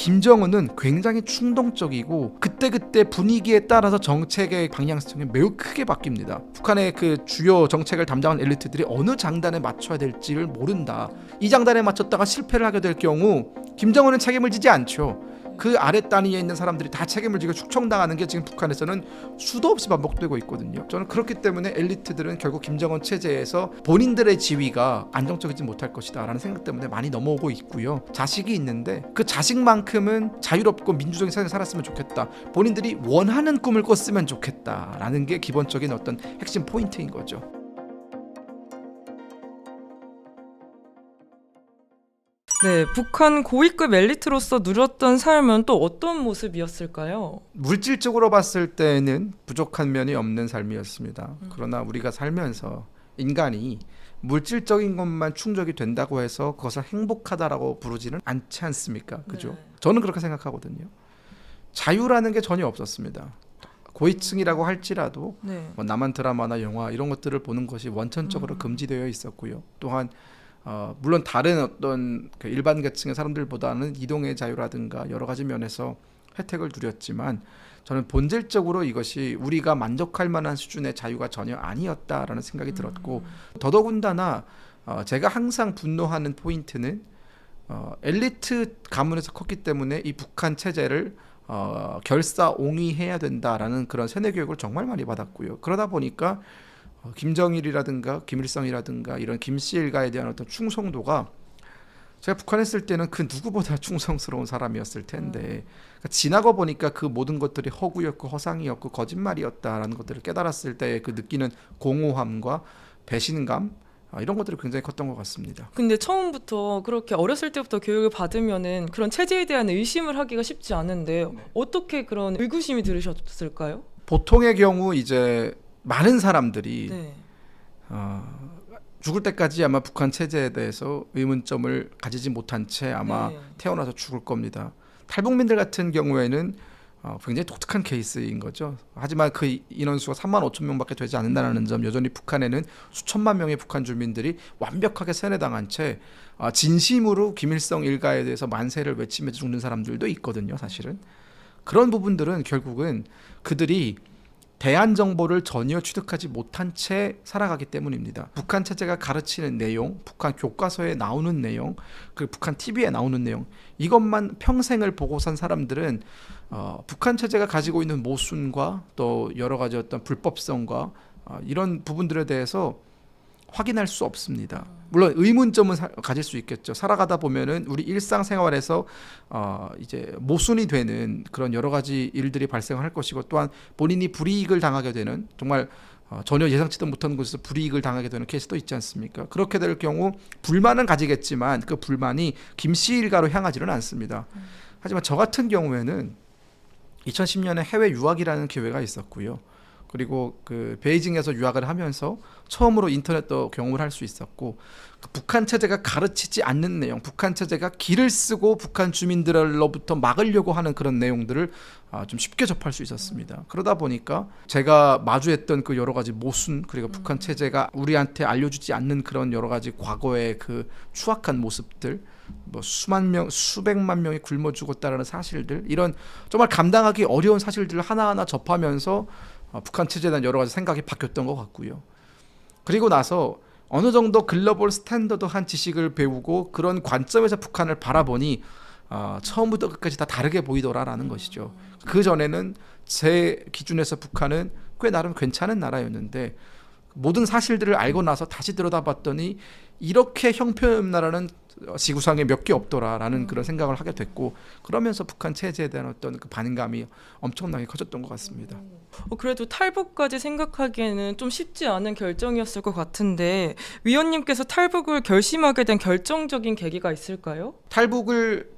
김정은은 굉장히 충동적이고 그때그때 분위기에 따라서 정책의 방향성이 매우 크게 바뀝니다. 북한의 그 주요 정책을 담당한 엘리트들이 어느 장단에 맞춰야 될지를 모른다. 이 장단에 맞췄다가 실패를 하게 될 경우 김정은은 책임을 지지 않죠. 그 아래 단위에 있는 사람들이 다 책임을 지고 숙청당하는 게 지금 북한에서는 수도 없이 반복되고 있거든요. 저는 그렇기 때문에 엘리트들은 결국 김정은 체제에서 본인들의 지위가 안정적이지 못할 것이다 라는 생각 때문에 많이 넘어오고 있고요. 자식이 있는데 그 자식만큼은 자유롭고 민주적인 세상에 살았으면 좋겠다, 본인들이 원하는 꿈을 꿨으면 좋겠다 라는 게 기본적인 어떤 핵심 포인트인 거죠. 네, 북한 고위급 엘리트로서 누렸던 삶은 또 어떤 모습이었을까요? 물질적으로 봤을 때는 부족한 면이 없는 삶이었습니다. 그러나 우리가 살면서 인간이 물질적인 것만 충족이 된다고 해서 그것을 행복하다라고 부르지는 않지 않습니까? 그죠? 네. 저는 그렇게 생각하거든요. 자유라는 게 전혀 없었습니다. 고위층이라고 할지라도 네. 뭐 남한 드라마나 영화 이런 것들을 보는 것이 원천적으로 금지되어 있었고요. 또한 물론 다른 어떤 그 일반 계층의 사람들보다는 이동의 자유라든가 여러 가지 면에서 혜택을 누렸지만 저는 본질적으로 이것이 우리가 만족할 만한 수준의 자유가 전혀 아니었다라는 생각이 들었고, 더더군다나 제가 항상 분노하는 포인트는 엘리트 가문에서 컸기 때문에 이 북한 체제를 결사옹위해야 된다라는 그런 세뇌 교육을 정말 많이 받았고요. 그러다 보니까 김정일이라든가 김일성이라든가 이런 김씨 일가에 대한 어떤 충성도가 제가 북한에 있을 때는 그 누구보다 충성스러운 사람이었을 텐데 그러니까 지나고 보니까 그 모든 것들이 허구였고 허상이었고 거짓말이었다라는 것들을 깨달았을 때 그 느끼는 공허함과 배신감, 이런 것들이 굉장히 컸던 것 같습니다. 근데 처음부터 그렇게 어렸을 때부터 교육을 받으면은 그런 체제에 대한 의심을 하기가 쉽지 않은데 어떻게 그런 의구심이 들으셨을까요? 보통의 경우 이제 많은 사람들이 네. 죽을 때까지 아마 북한 체제에 대해서 의문점을 가지지 못한 채 아마 네. 태어나서 죽을 겁니다. 탈북민들 같은 경우에는 굉장히 독특한 케이스인 거죠. 하지만 그 인원수가 3만 5천 명밖에 되지 않는다는 점, 여전히 북한에는 수천만 명의 북한 주민들이 완벽하게 세뇌당한 채 진심으로 김일성 일가에 대해서 만세를 외치면서 죽는 사람들도 있거든요. 사실은 그런 부분들은 결국은 그들이 대안 정보를 전혀 취득하지 못한 채 살아가기 때문입니다. 북한 체제가 가르치는 내용, 북한 교과서에 나오는 내용, 그리고 북한 TV에 나오는 내용, 이것만 평생을 보고 산 사람들은 북한 체제가 가지고 있는 모순과 또 여러 가지 어떤 불법성과 이런 부분들에 대해서 확인할 수 없습니다. 물론 의문점은 가질 수 있겠죠. 살아가다 보면은 우리 일상생활에서 이제 모순이 되는 그런 여러 가지 일들이 발생할 것이고, 또한 본인이 불이익을 당하게 되는, 정말 전혀 예상치도 못한 곳에서 불이익을 당하게 되는 케이스도 있지 않습니까? 그렇게 될 경우 불만은 가지겠지만 그 불만이 김씨 일가로 향하지는 않습니다. 하지만 저 같은 경우에는 2010년에 해외 유학이라는 기회가 있었고요. 그리고 그 베이징에서 유학을 하면서 처음으로 인터넷도 경험을 할 수 있었고, 그 북한 체제가 가르치지 않는 내용, 북한 체제가 길을 쓰고 북한 주민들로부터 막으려고 하는 그런 내용들을 좀 쉽게 접할 수 있었습니다. 그러다 보니까 제가 마주했던 그 여러 가지 모순, 그리고 북한 체제가 우리한테 알려주지 않는 그런 여러 가지 과거의 그 추악한 모습들, 뭐 수만 명, 수백만 명이 굶어 죽었다라는 사실들, 이런 정말 감당하기 어려운 사실들을 하나하나 접하면서 북한 체제에 대한 여러 가지 생각이 바뀌었던 것 같고요. 그리고 나서 어느 정도 글로벌 스탠더드한 지식을 배우고 그런 관점에서 북한을 바라보니 처음부터 끝까지 다 다르게 보이더라라는 것이죠. 그 전에는 제 기준에서 북한은 꽤 나름 괜찮은 나라였는데, 모든 사실들을 알고 나서 다시 들여다봤더니 이렇게 형편없는 나라는 지구상에 몇 개 없더라라는 그런 생각을 하게 됐고, 그러면서 북한 체제에 대한 어떤 그 반감이 엄청나게 커졌던 것 같습니다. 그래도 탈북까지 생각하기에는 좀 쉽지 않은 결정이었을 것 같은데 위원님께서 탈북을 결심하게 된 결정적인 계기가 있을까요? 탈북을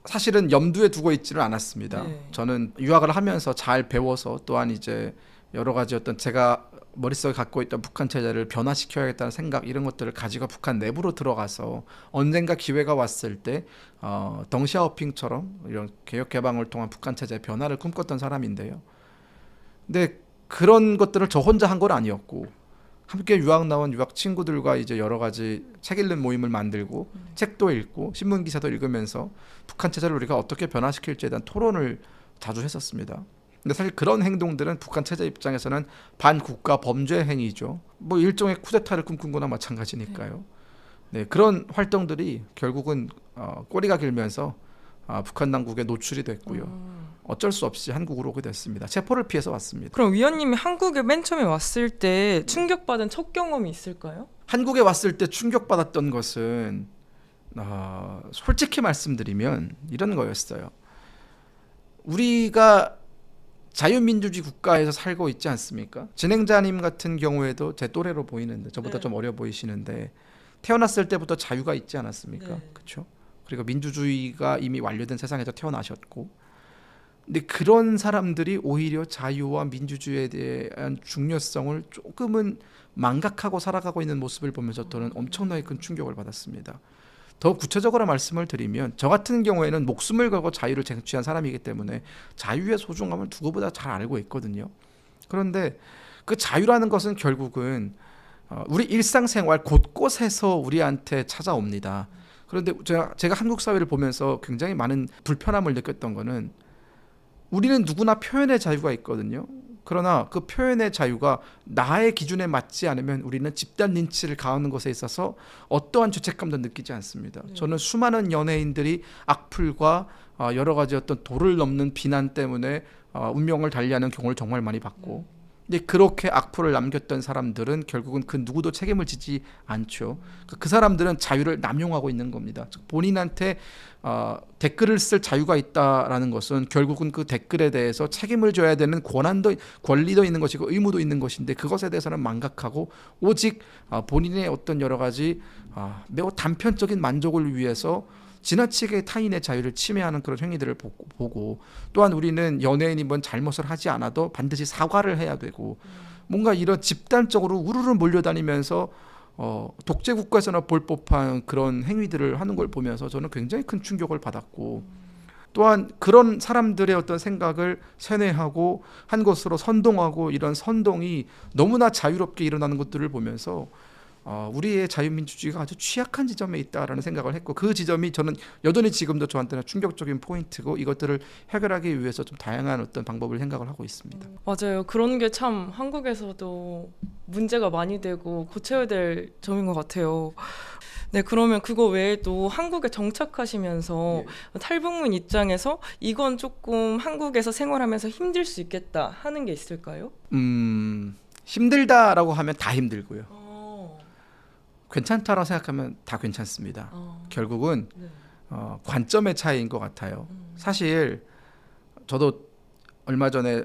사실은 염두에 두고 있지는 않았습니다. 네. 저는 유학을 하면서 잘 배워서, 또한 이제 여러 가지 어떤 제가 머릿속에 갖고 있던 북한 체제를 변화시켜야겠다는 생각, 이런 것들을 가지고 북한 내부로 들어가서 언젠가 기회가 왔을 때 덩샤오핑처럼 이런 개혁 개방을 통한 북한 체제의 변화를 꿈꿨던 사람인데요. 근데 그런 것들을 저 혼자 한 건 아니었고, 함께 유학 나온 유학 친구들과 이제 여러 가지 책 읽는 모임을 만들고 책도 읽고 신문 기사도 읽으면서 북한 체제를 우리가 어떻게 변화시킬지에 대한 토론을 자주 했었습니다. 근데 사실 그런 행동들은 북한 체제 입장에서는 반국가 범죄 행위죠. 뭐 일종의 쿠데타를 꿈꾼 거나 마찬가지니까요. 네, 그런 활동들이 결국은 꼬리가 길면서 북한 당국에 노출이 됐고요. 어쩔 수 없이 한국으로 오게 됐습니다. 체포를 피해서 왔습니다. 그럼 위원님이 한국에 맨 처음에 왔을 때 충격받은 첫 경험이 있을까요? 한국에 왔을 때 충격받았던 것은 솔직히 말씀드리면 이런 거였어요. 우리가 자유민주주의 국가에서 살고 있지 않습니까? 진행자님 같은 경우에도 제 또래로 보이는데 저보다 네. 좀 어려 보이시는데 태어났을 때부터 자유가 있지 않았습니까? 네. 그렇죠? 그리고 민주주의가 이미 완료된 세상에서 태어나셨고 근데 그런 사람들이 오히려 자유와 민주주의에 대한 중요성을 조금은 망각하고 살아가고 있는 모습을 보면서 저는 엄청나게 큰 충격을 받았습니다. 더 구체적으로 말씀을 드리면 저 같은 경우에는 목숨을 걸고 자유를 쟁취한 사람이기 때문에 자유의 소중함을 누구보다 잘 알고 있거든요. 그런데 그 자유라는 것은 결국은 우리 일상생활 곳곳에서 우리한테 찾아옵니다. 그런데 제가 한국 사회를 보면서 굉장히 많은 불편함을 느꼈던 거는 우리는 누구나 표현의 자유가 있거든요. 그러나 그 표현의 자유가 나의 기준에 맞지 않으면 우리는 집단 린치를 가하는 것에 있어서 어떠한 죄책감도 느끼지 않습니다. 저는 수많은 연예인들이 악플과 여러 가지 어떤 도를 넘는 비난 때문에 운명을 달리하는 경우를 정말 많이 봤고 근데 그렇게 악플을 남겼던 사람들은 결국은 그 누구도 책임을 지지 않죠. 그 사람들은 자유를 남용하고 있는 겁니다. 즉 본인한테 댓글을 쓸 자유가 있다라는 것은 결국은 그 댓글에 대해서 책임을 져야 되는 권리도 있는 것이고 의무도 있는 것인데 그것에 대해서는 망각하고 오직 본인의 어떤 여러 가지 매우 단편적인 만족을 위해서 지나치게 타인의 자유를 침해하는 그런 행위들을 보고 또한 우리는 연예인이 뭔 잘못을 하지 않아도 반드시 사과를 해야 되고 뭔가 이런 집단적으로 우르르 몰려다니면서 독재 국가에서나 볼 법한 그런 행위들을 하는 걸 보면서 저는 굉장히 큰 충격을 받았고 또한 그런 사람들의 어떤 생각을 세뇌하고 한 것으로 선동하고 이런 선동이 너무나 자유롭게 일어나는 것들을 보면서 우리의 자유민주주의가 아주 취약한 지점에 있다라는 생각을 했고 그 지점이 저는 여전히 지금도 저한테는 충격적인 포인트고 이것들을 해결하기 위해서 좀 다양한 어떤 방법을 생각을 하고 있습니다. 맞아요. 그런 게 참 한국에서도 문제가 많이 되고 고쳐야 될 점인 것 같아요. 네, 그러면 그거 외에도 한국에 정착하시면서 탈북민 입장에서 이건 조금 한국에서 생활하면서 힘들 수 있겠다 하는 게 있을까요? 힘들다라고 하면 다 힘들고요. 괜찮다라고 생각하면 다 괜찮습니다. 결국은 네. 관점의 차이인 것 같아요. 사실 저도 얼마 전에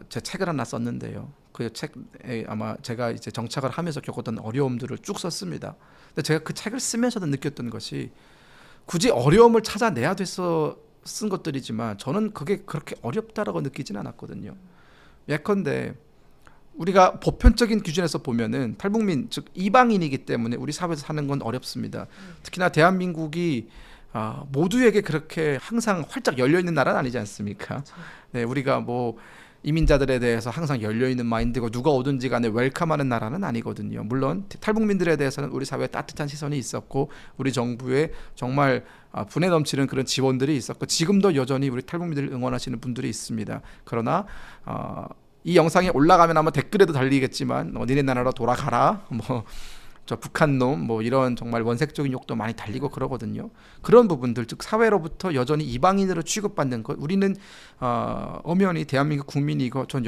제 책을 하나 썼는데요. 그 책에 아마 제가 이제 정착을 하면서 겪었던 어려움들을 쭉 썼습니다. 근데 제가 그 책을 쓰면서도 느꼈던 것이 굳이 어려움을 찾아내야 돼서 쓴 것들이지만 저는 그게 그렇게 어렵다라고 느끼진 않았거든요. 예컨대 우리가 보편적인 기준에서 보면은 탈북민 즉 이방인이기 때문에 우리 사회에서 사는 건 어렵습니다. 특히나 대한민국이 모두에게 그렇게 항상 활짝 열려 있는 나라는 아니지 않습니까? 네, 우리가 뭐 이민자들에 대해서 항상 열려 있는 마인드고 누가 오든지 간에 웰컴하는 나라는 아니거든요. 물론 탈북민들에 대해서는 우리 사회에 따뜻한 시선이 있었고 우리 정부에 정말 분에 넘치는 그런 지원들이 있었고 지금도 여전히 우리 탈북민들을 응원하시는 분들이 있습니다. 그러나 이 영상에 올라가면 아마 댓글에도 달리겠지만 니네 나라로 돌아가라 뭐 저 북한놈 뭐 이런 정말 원색적인 욕도 많이 달리고 그러거든요. 그런 부분들 즉 사회로부터 여전히 이방인으로 취급받는 것 우리는 엄연히 대한민국 국민이고 전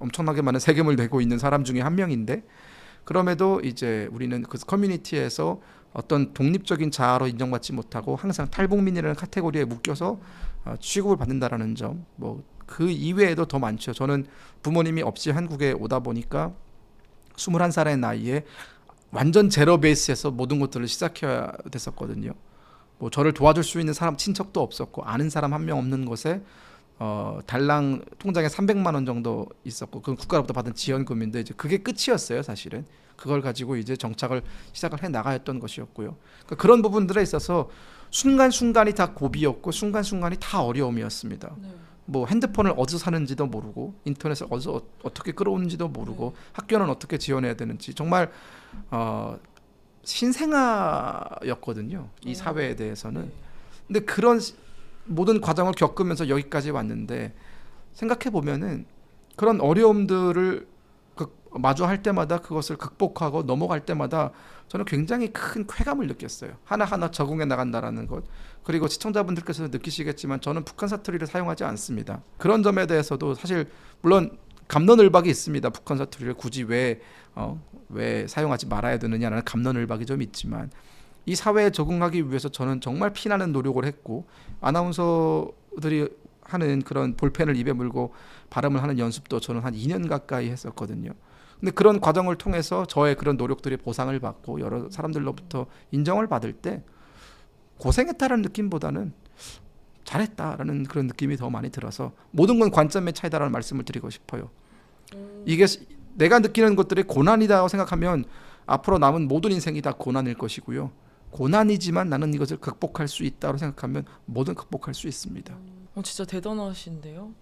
엄청나게 많은 세금을 내고 있는 사람 중에 한 명인데 그럼에도 이제 우리는 그 커뮤니티에서 어떤 독립적인 자아로 인정받지 못하고 항상 탈북민이라는 카테고리에 묶여서 취급을 받는다라는 점 뭐 그 이외에도 더 많죠. 저는 부모님이 없이 한국에 오다 보니까 21살의 나이에 완전 제로 베이스에서 모든 것들을 시작해야 됐었거든요. 뭐 저를 도와줄 수 있는 사람 친척도 없었고 아는 사람 한 명 없는 곳에 달랑 통장에 300만 원 정도 있었고 그건 국가로부터 받은 지원금인데 이제 그게 끝이었어요, 사실은. 그걸 가지고 이제 정착을 시작을 해 나가야 했던 것이었고요. 그러니까 그런 부분들에 있어서 순간순간이 다 고비였고 순간순간이 다 어려움이었습니다. 뭐 핸드폰을 어디서 사는지도 모르고 인터넷을 어디서 어떻게 끌어오는지도 모르고 학교는 어떻게 지원해야 되는지 정말 신생아였거든요. 이 사회에 대해서는. 근데 그런 모든 과정을 겪으면서 여기까지 왔는데 생각해 보면은 그런 어려움들을 마주할 때마다 그것을 극복하고 넘어갈 때마다 저는 굉장히 큰 쾌감을 느꼈어요. 하나하나 적응해 나간다라는 것. 그리고 시청자분들께서 느끼시겠지만 저는 북한 사투리를 사용하지 않습니다. 그런 점에 대해서도 사실 물론 갑론을박이 있습니다. 북한 사투리를 굳이 왜 사용하지 말아야 되느냐라는 갑론을박이 좀 있지만 이 사회에 적응하기 위해서 저는 정말 피나는 노력을 했고 아나운서들이 하는 그런 볼펜을 입에 물고 발음을 하는 연습도 저는 한 2년 가까이 했었거든요. 근데 그런 과정을 통해서 저의 그런 노력들이 보상을 받고 여러 사람들로부터 인정을 받을 때 고생했다라는 느낌보다는 잘했다라는 그런 느낌이 더 많이 들어서 모든 건 관점의 차이다라는 말씀을 드리고 싶어요. 이게 내가 느끼는 것들이 고난이다고 생각하면 앞으로 남은 모든 인생이 다 고난일 것이고요. 고난이지만 나는 이것을 극복할 수 있다고 생각하면 뭐든 극복할 수 있습니다. 진짜 대단하신데요.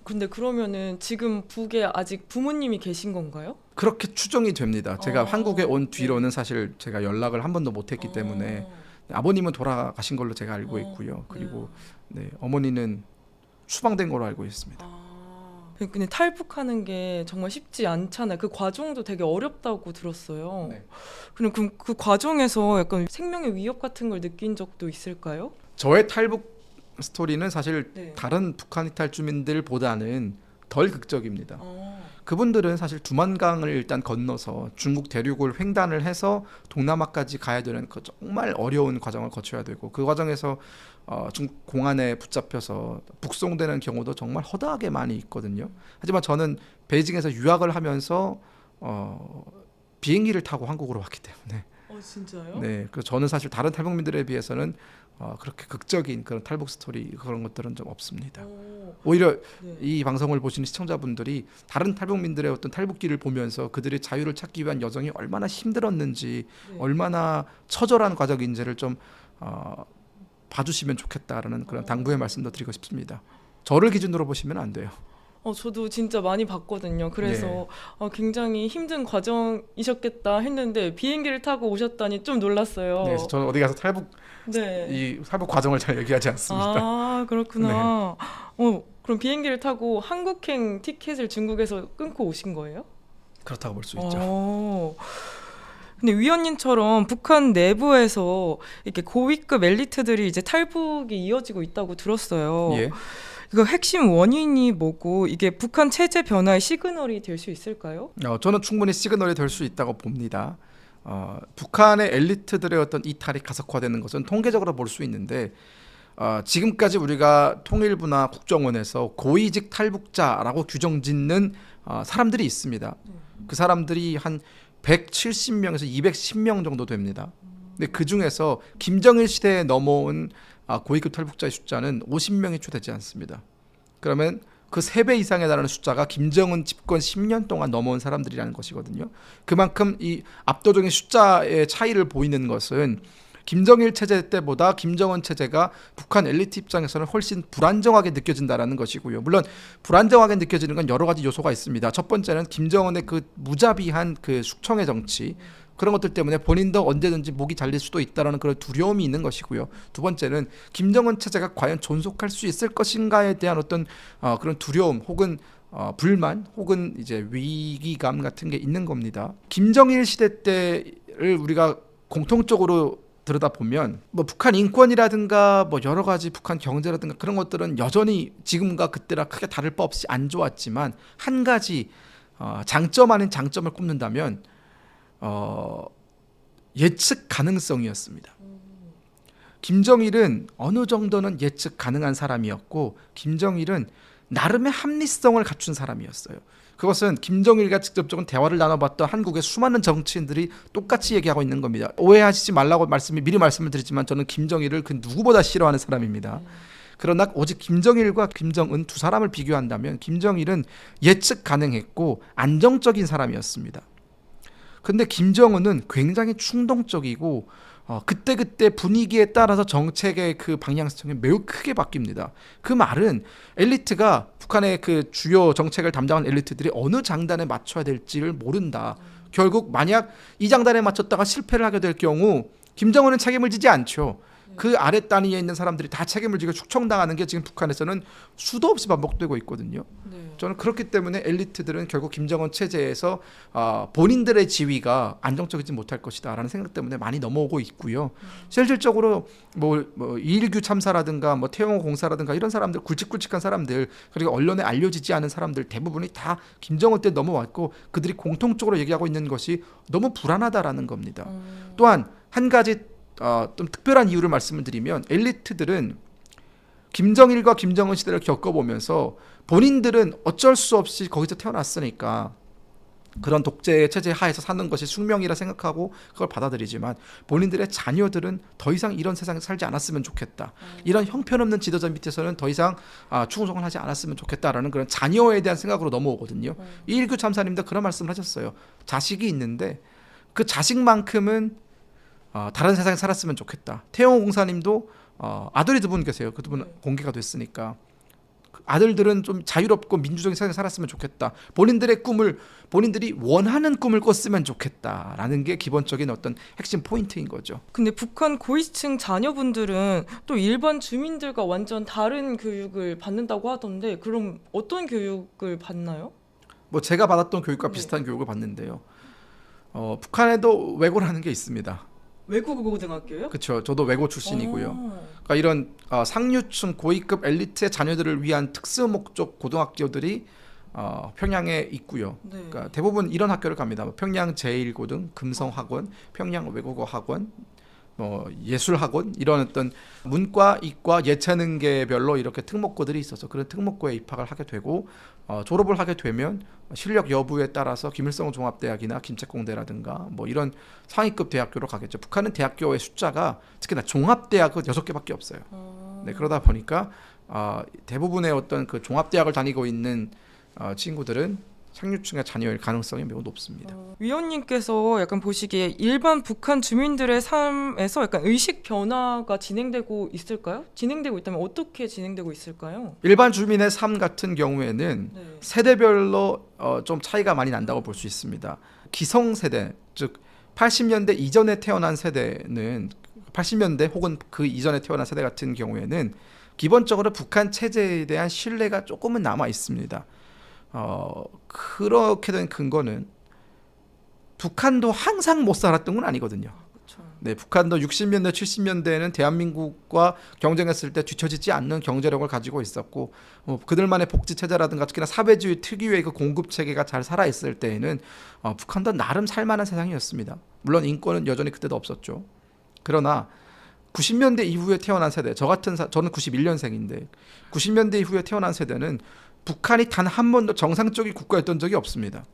근데 그러면은 지금 북에 아직 부모님이 계신 건가요? 그렇게 추정이 됩니다. 제가 한국에 온 네. 뒤로는 사실 제가 연락을 한 번도 못했기 때문에 아버님은 돌아가신 걸로 제가 알고 있고요. 그리고 네, 어머니는 추방된 걸로 알고 있습니다. 근데 탈북하는 게 정말 쉽지 않잖아요. 그 과정도 되게 어렵다고 들었어요. 네. 그럼 그 과정에서 약간 생명의 위협 같은 걸 느낀 적도 있을까요? 저의 탈북 스토리는 사실 네. 다른 북한 이탈 주민들보다는 덜 극적입니다. 그분들은 사실 두만강을 일단 건너서 중국 대륙을 횡단을 해서 동남아까지 가야 되는 그 정말 어려운 과정을 거쳐야 되고 그 과정에서 중국 공안에 붙잡혀서 북송되는 경우도 정말 허다하게 많이 있거든요. 하지만 저는 베이징에서 유학을 하면서 비행기를 타고 한국으로 왔기 때문에 진짜요? 네, 그래서 저는 사실 다른 탈북민들에 비해서는 그렇게 극적인 그런 탈북 스토리 그런 것들은 좀 없습니다. 오히려 네. 이 방송을 보시는 시청자분들이 다른 탈북민들의 어떤 탈북기를 보면서 그들의 자유를 찾기 위한 여정이 얼마나 힘들었는지 네. 얼마나 처절한 과정인지를 좀 봐주시면 좋겠다라는 그런 당부의 말씀도 드리고 싶습니다. 저를 기준으로 보시면 안 돼요. 저도 진짜 많이 봤거든요. 그래서 굉장히 힘든 과정이셨겠다 했는데 비행기를 타고 오셨다니 좀 놀랐어요. 네, 그래서 저는 어디 가서 네. 이 탈북 과정을 잘 얘기하지 않습니다. 그렇구나. 그럼 비행기를 타고 한국행 티켓을 중국에서 끊고 오신 거예요? 그렇다고 볼 수 있죠. 근데 위원님처럼 북한 내부에서 이렇게 고위급 엘리트들이 이제 탈북이 이어지고 있다고 들었어요. 예. 이거 핵심 원인이 뭐고 이게 북한 체제 변화의 시그널이 될 수 있을까요? 저는 충분히 시그널이 될 수 있다고 봅니다. 북한의 엘리트들의 어떤 이탈이 가속화되는 것은 통계적으로 볼 수 있는데 지금까지 우리가 통일부나 국정원에서 고위직 탈북자라고 규정짓는 사람들이 있습니다. 그 사람들이 한 170명에서 210명 정도 됩니다. 근데 그 중에서 김정일 시대에 넘어온 고위급 탈북자의 숫자는 50명이 채 되지 않습니다. 그러면 그 3배 이상에 달하는 숫자가 김정은 집권 10년 동안 넘어온 사람들이라는 것이거든요. 그만큼 이 압도적인 숫자의 차이를 보이는 것은 김정일 체제 때보다 김정은 체제가 북한 엘리트 입장에서는 훨씬 불안정하게 느껴진다라는 것이고요. 물론 불안정하게 느껴지는 건 여러 가지 요소가 있습니다. 첫 번째는 김정은의 그 무자비한 그 숙청의 정치, 그런 것들 때문에 본인도 언제든지 목이 잘릴 수도 있다라는 그런 두려움이 있는 것이고요. 두 번째는 김정은 체제가 과연 존속할 수 있을 것인가에 대한 어떤 그런 두려움 혹은 불만 혹은 이제 위기감 같은 게 있는 겁니다. 김정일 시대 때를 우리가 공통적으로 들여다보면 뭐 북한 인권이라든가 뭐 여러 가지 북한 경제라든가 그런 것들은 여전히 지금과 그때랑 크게 다를 바 없이 안 좋았지만 한 가지 장점 아닌 장점을 꼽는다면 예측 가능성이었습니다. 김정일은 어느 정도는 예측 가능한 사람이었고 김정일은 나름의 합리성을 갖춘 사람이었어요. 그것은 김정일과 직접적인 대화를 나눠봤던 한국의 수많은 정치인들이 똑같이 얘기하고 있는 겁니다. 오해하시지 말라고 미리 말씀을 드리지만 저는 김정일을 그 누구보다 싫어하는 사람입니다. 그러나 오직 김정일과 김정은 두 사람을 비교한다면 김정일은 예측 가능했고 안정적인 사람이었습니다. 근데 김정은은 굉장히 충동적이고 그때그때 분위기에 따라서 정책의 그 방향성이 매우 크게 바뀝니다. 그 말은 엘리트가 북한의 그 주요 정책을 담당한 엘리트들이 어느 장단에 맞춰야 될지를 모른다. 결국 만약 이 장단에 맞췄다가 실패를 하게 될 경우 김정은은 책임을 지지 않죠. 그 아래 단위에 있는 사람들이 다 책임을 지고 숙청당하는 게 지금 북한에서는 수도 없이 반복되고 있거든요. 네. 저는 그렇기 때문에 엘리트들은 결국 김정은 체제에서 본인들의 지위가 안정적이지 못할 것이다라는 생각 때문에 많이 넘어오고 있고요. 실질적으로 뭐 2.19 참사라든가 뭐 태영호 공사라든가 이런 사람들 굵직굵직한 사람들 그리고 언론에 알려지지 않은 사람들 대부분이 다 김정은 때 넘어왔고 그들이 공통적으로 얘기하고 있는 것이 너무 불안하다라는 겁니다. 또한 한 가지 좀 특별한 이유를 말씀을 드리면 엘리트들은 김정일과 김정은 시대를 겪어보면서 본인들은 어쩔 수 없이 거기서 태어났으니까 그런 독재 체제 하에서 사는 것이 숙명이라 생각하고 그걸 받아들이지만 본인들의 자녀들은 더 이상 이런 세상에 살지 않았으면 좋겠다. 이런 형편없는 지도자 밑에서는 더 이상 충성을 하지 않았으면 좋겠다라는 그런 자녀에 대한 생각으로 넘어오거든요. 2.19 참사님도 그런 말씀을 하셨어요. 자식이 있는데 그 자식만큼은 다른 세상에 살았으면 좋겠다. 태영호 공사님도 아들이 두 분 계세요. 그 두 분 공개가 됐으니까 아들들은 좀 자유롭고 민주적인 세상에 살았으면 좋겠다. 본인들의 꿈을 본인들이 원하는 꿈을 꿨으면 좋겠다라는 게 기본적인 어떤 핵심 포인트인 거죠. 근데 북한 고위층 자녀분들은 또 일반 주민들과 완전 다른 교육을 받는다고 하던데 그럼 어떤 교육을 받나요? 뭐 제가 받았던 교육과 네. 비슷한 교육을 받는데요. 북한에도 외고라는 게 있습니다. 외국어 고등학교요? 그렇죠. 저도 외고 출신이고요. 어. 그러니까 이런 상류층 고위급 엘리트의 자녀들을 위한 특수 목적 고등학교들이 평양에 있고요. 네. 그러니까 대부분 이런 학교를 갑니다. 평양 제1고등, 금성학원, 평양 외국어학원, 예술학원 이런 어떤 문과, 이과, 예체능계별로 이렇게 특목고들이 있어서 그런 특목고에 입학을 하게 되고 졸업을 하게 되면 실력 여부에 따라서 김일성 종합대학이나 김책공대라든가 뭐 이런 상위급 대학교로 가겠죠. 북한은 대학교의 숫자가 특히나 종합대학은 6개밖에 없어요. 네, 그러다 보니까 대부분의 어떤 그 종합대학을 다니고 있는 친구들은 상류층의 자녀일 가능성이 매우 높습니다. 위원님께서 약간 보시기에 일반 북한 주민들의 삶에서 약간 의식 변화가 진행되고 있을까요? 진행되고 있다면 어떻게 진행되고 있을까요? 일반 주민의 삶 같은 경우에는 네. 세대별로 좀 차이가 많이 난다고 볼 수 있습니다. 기성세대, 즉 80년대 이전에 태어난 세대는 80년대 혹은 그 이전에 태어난 세대 같은 경우에는 기본적으로 북한 체제에 대한 신뢰가 조금은 남아 있습니다. 그렇게 된 근거는 북한도 항상 못 살았던 건 아니거든요. 그렇죠. 네, 북한도 60년대, 70년대에는 대한민국과 경쟁했을 때 뒤처지지 않는 경제력을 가지고 있었고 그들만의 복지 체제라든가 특히나 사회주의 특유의 그 공급 체계가 잘 살아 있을 때에는 북한도 나름 살만한 세상이었습니다. 물론 인권은 여전히 그때도 없었죠. 그러나 90년대 이후에 태어난 세대, 저는 91년생인데 90년대 이후에 태어난 세대는 북한이 단 한 번도 정상적인 국가였던 적이 없습니다.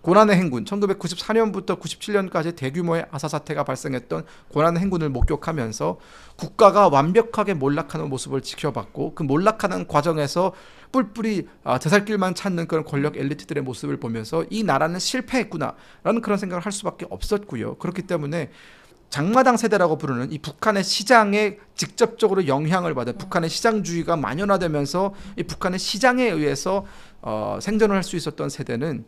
고난의 행군, 1994년부터 97년까지 대규모의 아사 사태가 발생했던 고난의 행군을 목격하면서 국가가 완벽하게 몰락하는 모습을 지켜봤고 그 몰락하는 과정에서 뿔뿔이 되살길만 찾는 그런 권력 엘리트들의 모습을 보면서 이 나라는 실패했구나라는 그런 생각을 할 수밖에 없었고요. 그렇기 때문에 장마당 세대라고 부르는 이 북한의 시장에 직접적으로 영향을 받은 북한의 시장주의가 만연화되면서 이 북한의 시장에 의해서 생존을 할 수 있었던 세대는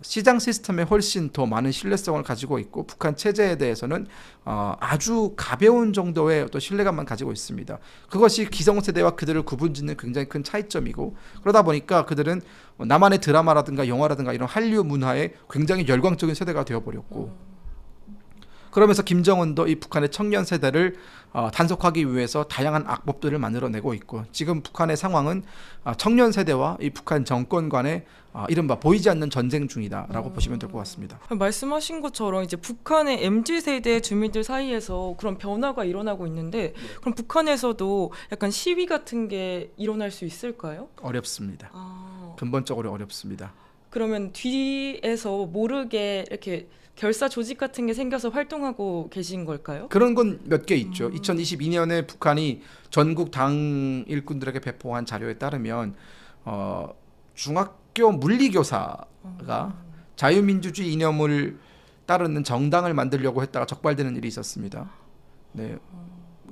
시장 시스템에 훨씬 더 많은 신뢰성을 가지고 있고 북한 체제에 대해서는 아주 가벼운 정도의 어떤 신뢰감만 가지고 있습니다. 그것이 기성세대와 그들을 구분짓는 굉장히 큰 차이점이고 그러다 보니까 그들은 남한의 드라마라든가 영화라든가 이런 한류 문화에 굉장히 열광적인 세대가 되어버렸고 그러면서 김정은도 이 북한의 청년 세대를 단속하기 위해서 다양한 악법들을 만들어내고 있고 지금 북한의 상황은 청년 세대와 이 북한 정권 간의 이른바 보이지 않는 전쟁 중이다라고 보시면 될 것 같습니다. 말씀하신 것처럼 이제 북한의 MZ세대 주민들 사이에서 그런 변화가 일어나고 있는데 그럼 북한에서도 약간 시위 같은 게 일어날 수 있을까요? 어렵습니다. 근본적으로 어렵습니다. 그러면 뒤에서 모르게 이렇게 결사 조직 같은 게 생겨서 활동하고 계신 걸까요? 그런 건 몇 개 있죠. 2022년에 북한이 전국 당 일꾼들에게 배포한 자료에 따르면 중학교 물리교사가 자유민주주의 이념을 따르는 정당을 만들려고 했다가 적발되는 일이 있었습니다. 네.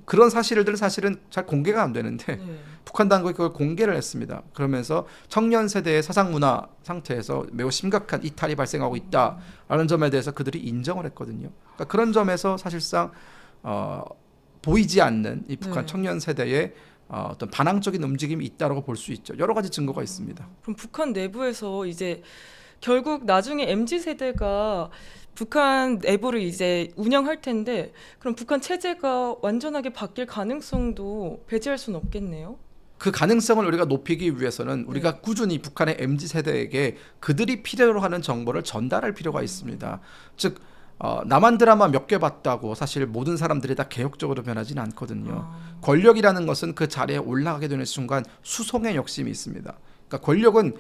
그런 사실들은 사실은 잘 공개가 안 되는데 네. 북한 당국이 그걸 공개를 했습니다. 그러면서 청년 세대의 사상 문화 상태에서 매우 심각한 이탈이 발생하고 있다라는 점에 대해서 그들이 인정을 했거든요. 그러니까 그런 점에서 사실상 보이지 않는 이 북한 네. 청년 세대의 어떤 반항적인 움직임이 있다라고 볼 수 있죠. 여러 가지 증거가 있습니다. 그럼 북한 내부에서 이제 결국 나중에 MZ 세대가 북한 내부를 이제 운영할 텐데 그럼 북한 체제가 완전하게 바뀔 가능성도 배제할 수는 없겠네요. 그 가능성을 우리가 높이기 위해서는 우리가 꾸준히 북한의 MZ 세대에게 그들이 필요로 하는 정보를 전달할 필요가 있습니다. 즉 남한 드라마 몇 개 봤다고 사실 모든 사람들이 다 개혁적으로 변하지는 않거든요. 권력이라는 것은 그 자리에 올라가게 되는 순간 수송의 욕심이 있습니다. 그러니까 권력은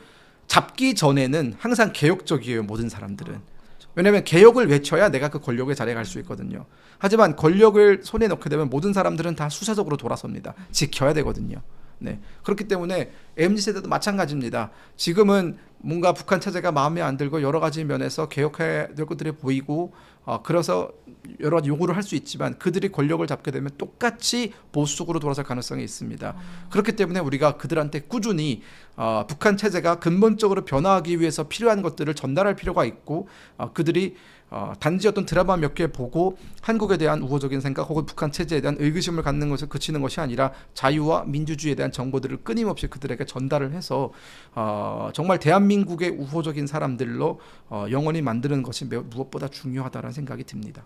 잡기 전에는 항상 개혁적이에요. 모든 사람들은. 왜냐하면 개혁을 외쳐야 내가 그 권력의 자리에 갈 수 있거든요. 하지만 권력을 손에 넣게 되면 모든 사람들은 다 수세적으로 돌아섭니다. 지켜야 되거든요. 네. 그렇기 때문에 MZ세대도 마찬가지입니다. 지금은 뭔가 북한 체제가 마음에 안 들고 여러 가지 면에서 개혁해야 될 것들이 보이고 그래서 여러 가지 요구를 할 수 있지만 그들이 권력을 잡게 되면 똑같이 보수적으로 돌아설 가능성이 있습니다. 그렇기 때문에 우리가 그들한테 꾸준히 북한 체제가 근본적으로 변화하기 위해서 필요한 것들을 전달할 필요가 있고 그들이 단지 어떤 드라마 몇 개 보고 한국에 대한 우호적인 생각 혹은 북한 체제에 대한 의구심을 갖는 것을 그치는 것이 아니라 자유와 민주주의에 대한 정보들을 끊임없이 그들에게 전달을 해서 정말 대한민국의 우호적인 사람들로 영원히 만드는 것이 무엇보다 중요하다는 생각이 듭니다.